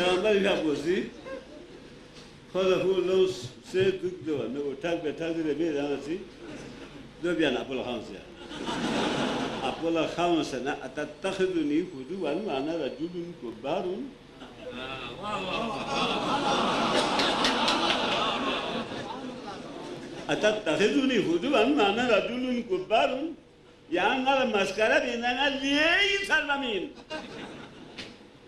پیغمبر یا بوسی خدا فولو سه دکتر نه تاگ به تاگ به دانسی دو بیان اپول خانسه اپول خانسه نه اتتخذنی خدوا وانا رجل كبار اتتخذني خدوا وانا رجل كبار يعني على مسكرة بيننا ليه سلمين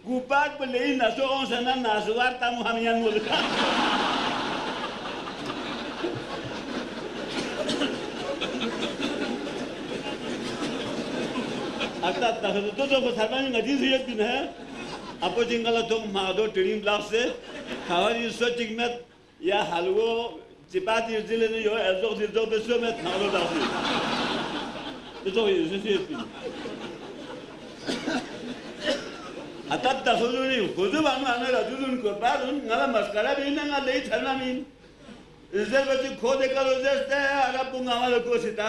كبار بليه ناسو أنسنا ناسو وارتا مهميان مولكا اتتخذ تو سلمين نجيز يبين है आपको जिंगला तो माधो ट्रेनिंग ब्लॉक से खावारी सोचिंग में या हलवो चिपाती जिले ने यो ऐसो जिलो बेसो में थालो डाली तो ये है अतत्तखुज़ूनी खुज़ुवन वाना रजुलुन कुब्बारुन ngala maskara bina ngalei thalmamin इधर बच्चे खो देकर उधरते हैं अरब बुंगामा को सीता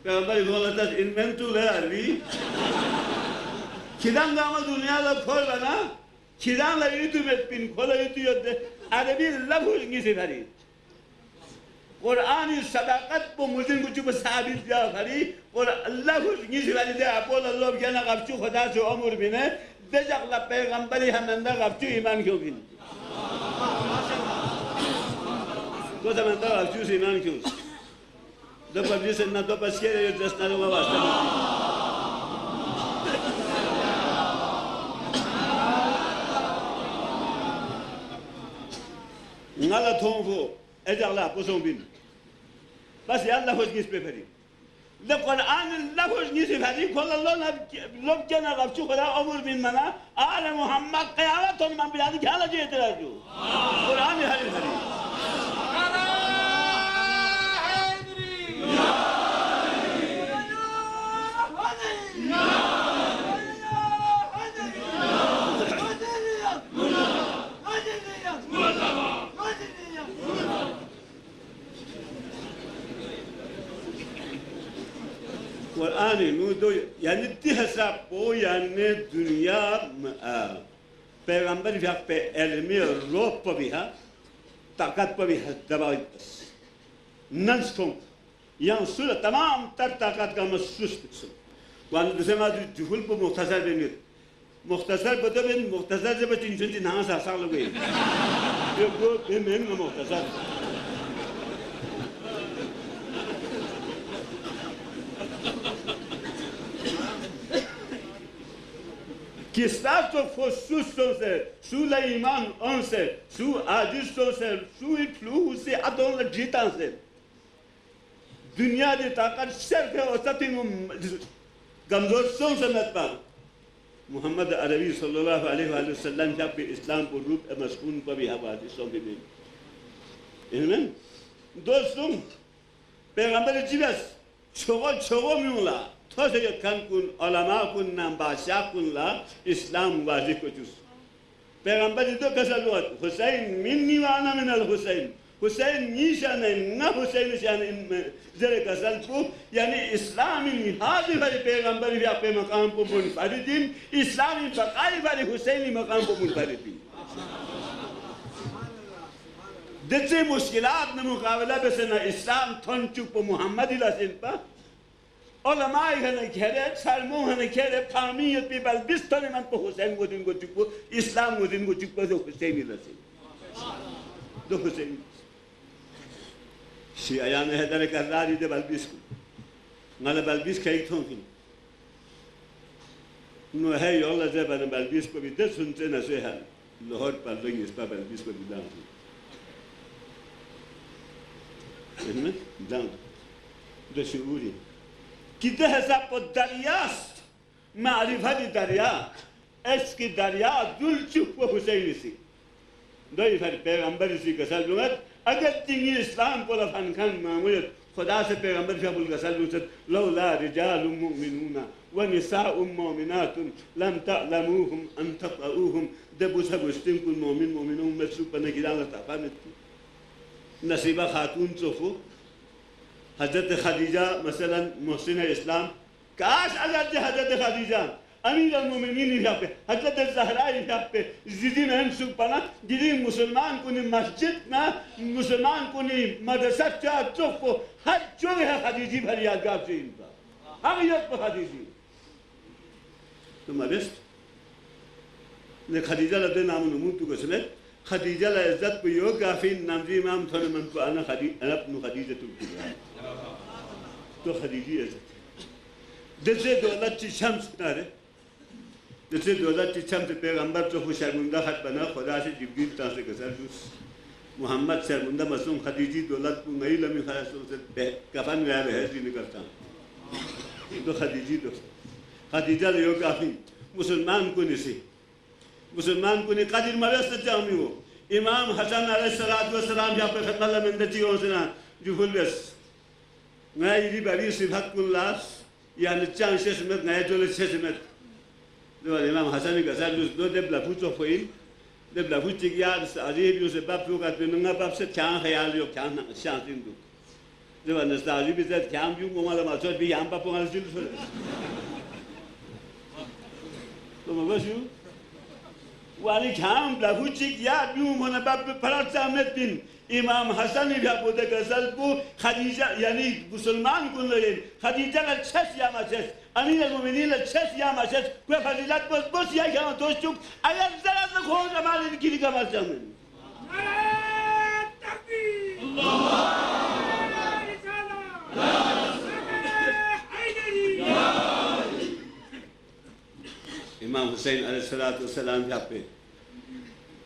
पैगंबर बोलता है इन्वेंटू ले अरबी किरान गामा दुनिया ला खोल बना किरान ला यूट्यूब में पिन खोला यूट्यूब दे अरबी लफ्ज़ नहीं सिखारी कुरानी सदाकत को मुझे कुछ साबित किया खरी और अल्लाह को नहीं सिखारी दे आपको अल्लाह क्या ना कब्चू खुदा से अमर बिने दे जगला पैगंबरी हमंदा कब्चू ईमान क्यों बिन तो हमंदा कब्चू ईमान क्यों दो पब्लिश ना तो बस के जस्ट ना वो वास्ता ngala thongfo ejala posong bin bas ya Allah hos gis pe phari le Quran Allah hos gis phari khol Allah na log jana gabchu khala umur bin mana ala Muhammad qiyamat man biladi khala je etraju Quran hari hari Quran नू तो यानी तिहसा पो यानी दुनिया पैगंबर भी पे एलमी रोप भी है ताकत भी है दबा नन स्ट्रॉन्ग यहाँ सुर तमाम तर ताकत का महसूस बिल्कुल वान दूसरे माँ जुहल पर मुख्तसर बने मुख्तसर बता बन मुख्तसर जब चिंचन नहा सासा लगे ये वो बेमेन में मुख्तसर कि स्टार्ट तो फोर्स से सुलेमान ऑन से सु आजिज से सु फ्लू से अदोल जीता से दुनिया की ताकत सिर्फ है और सती कमजोर सों से मत पा मोहम्मद अरबी सल्लल्लाहु अलैहि वसल्लम जब भी इस्लाम को रूप मस्कून पर भी हवाले सो भी नहीं इनमें दोस्तों पैगंबर जीवस छोगो मिला थोसे यकान कुन उलमा कुन नाम बादशाह कुन ला इस्लाम वाजी को चुस पैगंबर तो कसलुत हुसैन मिन्नी वाना मिन अल हुसैन हुसैन निशान ना हुसैन निशान जरे कसल को यानी इस्लामी निहाज वाले पैगंबर भी अपने मकाम को मुनफरिदिन इस्लामी बकाई वाले हुसैनी मकाम को मुनफरिदिन जितने मुश्किलात ने मुकाबला बेसना इस्लाम थन चुप मोहम्मद इलासिन पा उलमाए हने खेरे सरमो हने खेरे फामीयत पे बल बिस्तर मन को हुसैन को दिन को चुप इस्लाम को दिन को चुप तो हुसैन इलासिन दो हुसैन शियायान हैदर करारी दे बलबिस को नाले बलबिस कई थों की नो है योला जे बन बलबिस को भी दे सुनते न से है लाहौर पर लगी इस पर बलबिस को भी दान इसमें दान दो शूरी कितने हिसाब पर दरियास्त मारिफत दरिया इसकी दरिया दुल चुप वो हुसैन सी दो ये फिर पैगंबर सी कसल लुगत अगर तिंगी इस्लाम को लफन खान मामूल खुदा से पैगंबर शाबुल कसल लुगत लौला रिजाल मुमिनूना व निसाउ मुमिनातुन लम तअलमूहुम अन तक़ऊहुम दबु सबस्तिन कुल मुमिन मुमिनून मसलूब बने गिराना ताफामत नसीबा खातून सोफो हज़रत खदीजा मसलन मोहसिन इस्लाम काश अगर हज़रत खदीजा امیر المؤمنین یا به حضرت زهرا یا به زیدین انسوک بنا دیدیم مسلمان کنی مسجد نه مسلمان کنی مدرسه جا چوک هر جوی خدیجی پر یادگار چین با همیت به خدیجی تو مبست نه خدیجه لده نام نمون تو قسمت خدیجه لا عزت بیو کافین نامزی امام تون من کو انا ابن خدیجه الکبری تو خدیجی عزت دسته دولت چی شمس ناره دسته دولت چی شمس پیغمبر تو شرمنده خط بنا خدا سے جبریل تا سے گزر محمد شرمنده مسلم خدیجی دولت کو نہیں لمی خلاص سے کفن میں ہے نہیں کرتا تو خدیجی دوست خدیجه لیو کافی مسلمان کو نسی مسلمان کو نہیں قادر مرست جامی ہو امام حسن علیہ السلام یا پر خدمت من دتی ہوسنا جو فل بس ngay di bari sifat kullas yani chan sesmet ngay jole sesmet do imam hasan gazal do de bla futo foin de bla futi ya azib yo se bab fukat nga bab se chan khayal yo chan shan tindu do na staji bi zat chan yu mo mala ma so bi yam pa pongal sil so to ma basu wali chan bla futi ya yu mo na bab parat samet bin امام حسن بھی بوده گزل بو خدیجه یعنی مسلمان کن لین خدیجه ل چش یا مچش امیر المؤمنین ل چش یا مچش کو فضیلت بس یا که دوست چوک اگر زرد خود مال گیری که مال جامن تکبیر الله امام حسین علیہ السلام یہاں پہ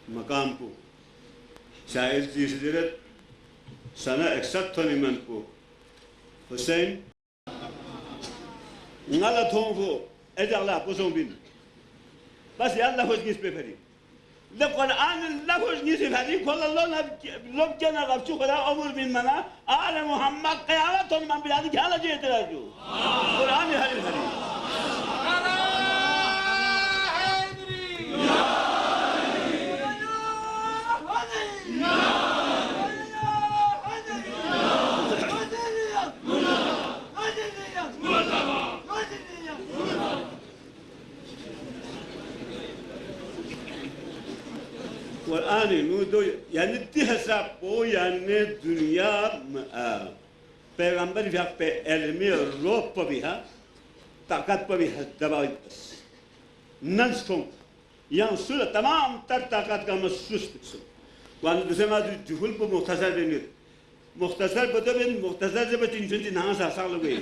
مقام کو شاعر جیسے سنة اکسات تونی من کو حسین نالا تون فو ادعلا بسون بین بس يالله خوش نيس بفري القرآن الله خوش نيس بفري كل الله لب جنا غفشو خدا أمر من منا آل محمد قيامة من بلادي كهلا جيت راجو قرآن هاري هاري قرآن نودو يعني تحسب او يعني دنيا پیغمبر بھی حق پہ علمی روح پہ بھی ہے طاقت پہ بھی ہے دبائی بس ننسکم یہاں سورة تمام تر طاقت کا محسوس بکسو وان دوسرے ماں جہول پہ مختصر بینید مختصر بدو بین مختصر سے بچ انسان چی نام سا لگوئی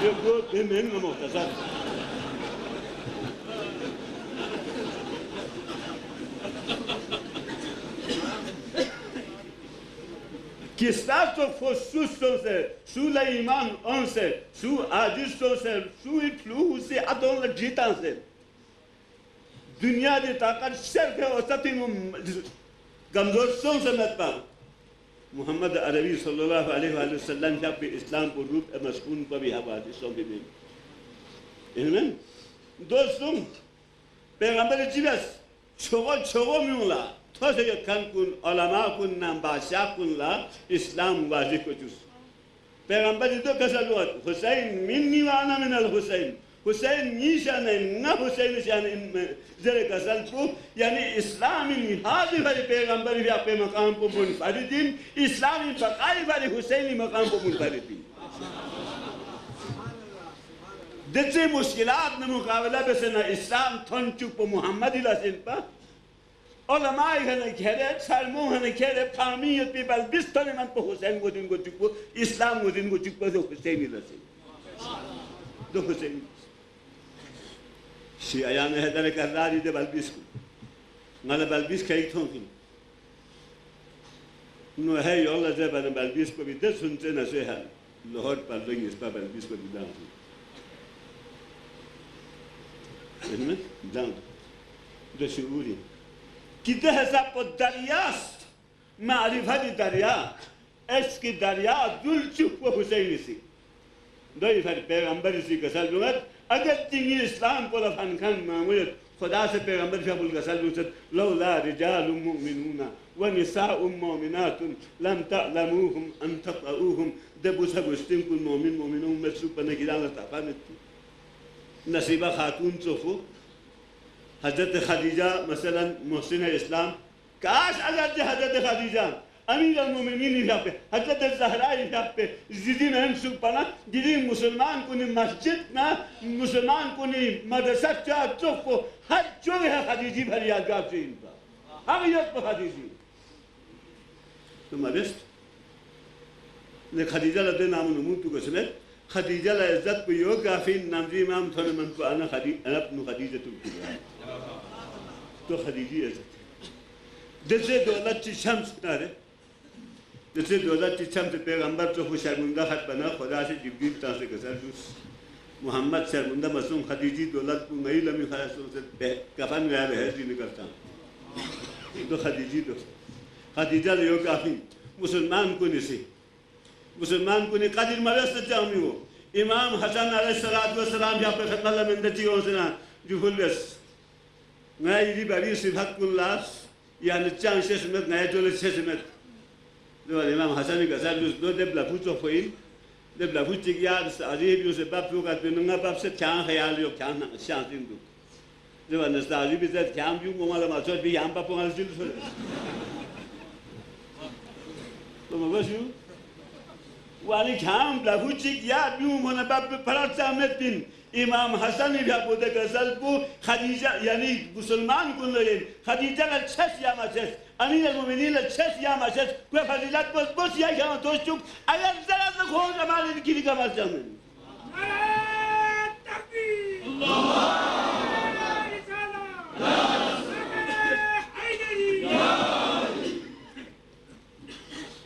یہ گو بین مختصر Kistas to fosus se, su la iman onse, su adis se, su itlu se adon la jitan se. Dünya de takat şerke o satinum gamzor son senet par. Muhammed Arabi sallallahu aleyhi ve sellem jab bi İslam bu ruh meskun pa bi havadi son bi. Amen. Dostum, Peygamber cibes çoğu müla. توسه کن کن علما کن نام باشا کن لا اسلام واضح کجوس پیغمبر دو کسل وقت حسین منی و انا من الحسین حسین نیشانه نه حسین شانه زیر کسل کو یعنی اسلامی نهادی برای پیغمبری بیا به مقام پر منفردیم اسلامی بقای برای حسینی مقام پر منفردیم دچه مشکلات نمقابله بسنا اسلام تنچوک په محمدی لازم با علماء هنه کره سرمون هنه کره پامیت بی بل 20 تن من به حسین گودین گوچک بو اسلام گودین گوچک بو حسینی رسید دو حسینی شیعیان هدر کراری ده بل 20 ناله بل 20 که ایتون کنی نو هی الله زه بل 20 کو بیده سنچه نسوی هل لحاظ بلدنگ اسپا بل 20 کو بیدان کنی اینمه؟ دان دو شعوری कितने हिसाब पर दरियास्त मारिफती दरिया इसकी दरिया दुल चुप को हुसैन सी दो ये फिर पैगंबर सी कसल लुगत अगर तीन इस्लाम को लफन खान मामूल खुदा से पैगंबर शाबुल कसल लुगत लौला रिजाल मुमिनून व निसाء मुमिनात लम ta'lamuhum an tata'uhum दबुसा गुस्तिन कुल मुमिन मुमिनों में सुपने की दाल ताफानत नसीबा खातून चोफो हजरत खदीजा मसलन मोहसिन इस्लाम काश अगर हजरत खदीजा अमीर अल-मोमिनीन यहाँ पे हजरत ज़हरा यहाँ पे जिदी में सुपना जिदी मुसलमान को ने मस्जिद ना मुसलमान को ने मदरसा चार चौक को हर चौक है खदीजी भरी यादगार से इनका हर योग पर खदीजी तो मरिस्ट ने खदीजा लदे नाम नमूद तो कसमे खदीजा ला इज्जत को योग काफी नामजी इमाम थोने मन को आना खदीजा तुम तो खदीजी इज्जत जैसे दौलत की शम्स नारे जैसे दौलत की शम्स पैगंबर तो शर्मिंदा खत बना खुदा से जिब्रील ता से गजर दूस मोहम्मद शर्मिंदा मसूम खदीजी दौलत को नई लम्ही खासों से कफन गया है जी निकलता तो खदीजी तो खदीजा ले योग काफी मुसलमान को नहीं कादिर मरस से जामी हो इमाम हसन अलैहिस्सलाम यहाँ पे खत्म लमिंदती हो सना जुहुल बस नया ये बड़ी सिफत कुल्लास या निचांग से समेत नया जोले से समेत जो इमाम हसन का साथ जो देव लाफू तो फोइल देव लाफू चिकिया अजीब जो से बाप लोग आते नंगा बाप से क्या ख्याल यो क्या शांति दो जो नस्ता अजीब से क्या भी मुमाला माचोट भी यहाँ बाप मुमाला चिल सोले तो मगज़ू वाली खाम लाफू चिकिया भी मुमाला बाप फरार सामने तीन इमाम हसन इधर बोले गज़ल को खदीजा यानी मुसलमान को ले खदीजा का छह या मछस अमीर अल-मोमिनीन का छह या मछस कोई फजीलत बस या क्या तो चुप अगर जरा से खोज हमारे किसी का मत जाने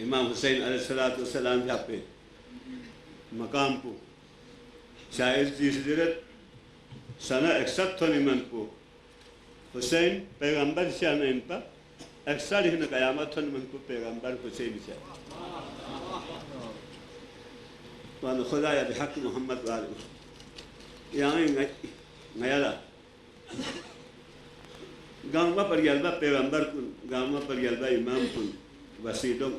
इमाम हुसैन अलैहिस्सलाम यहाँ पे मकाम को शायद जिसरत सना 61 निमन को हुसैन पैगंबर शान इन पर 61 ही न क़यामत निमन को पैगंबर हुसैन से तो अन खुदा या हक मोहम्मद वाले यहाँ नयाला गाँव पर यल्बा पैगंबर को गाँव पर यल्बा इमाम को वसीलों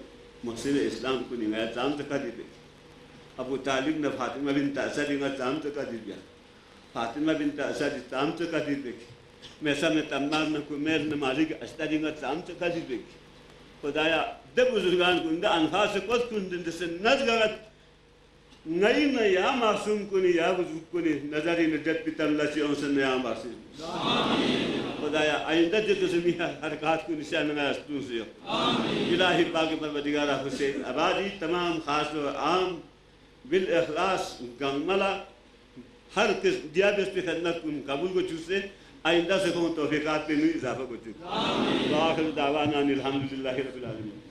मोहसिन इस्लाम को निगाह जाम तक दी अबू तालिब ने फातिमा बिन असद इंगा जाम तक दी दिया फातिमा बिन असद जाम तक दी देखी मैसा में तमाम न कुमेर न मालिक अस्ताद इंगा जाम तक दी देखी खुदाया दब बुजुर्गान कुंदा अनफास कोस कुंदन से नजगत नई न या मासूम को नहीं या बुजुर्ग को नहीं नजरी नजत पितम लसी औंस न या मासूम खुदाया आइंदा जित ज़मीन हरकत को निशान में अस्तूं से इलाही पाक परवरदिगार हुसैन आबादी तमाम खास व आम बिल इखलास गमला हर किस दिया बेस पे खदमत को कबूल को चूसे आइंदा से को तौफीकात पे नहीं इजाफा को चूसे आखिर दावाना अनिल हम्दुलिल्लाहि रब्बिल आलमीन।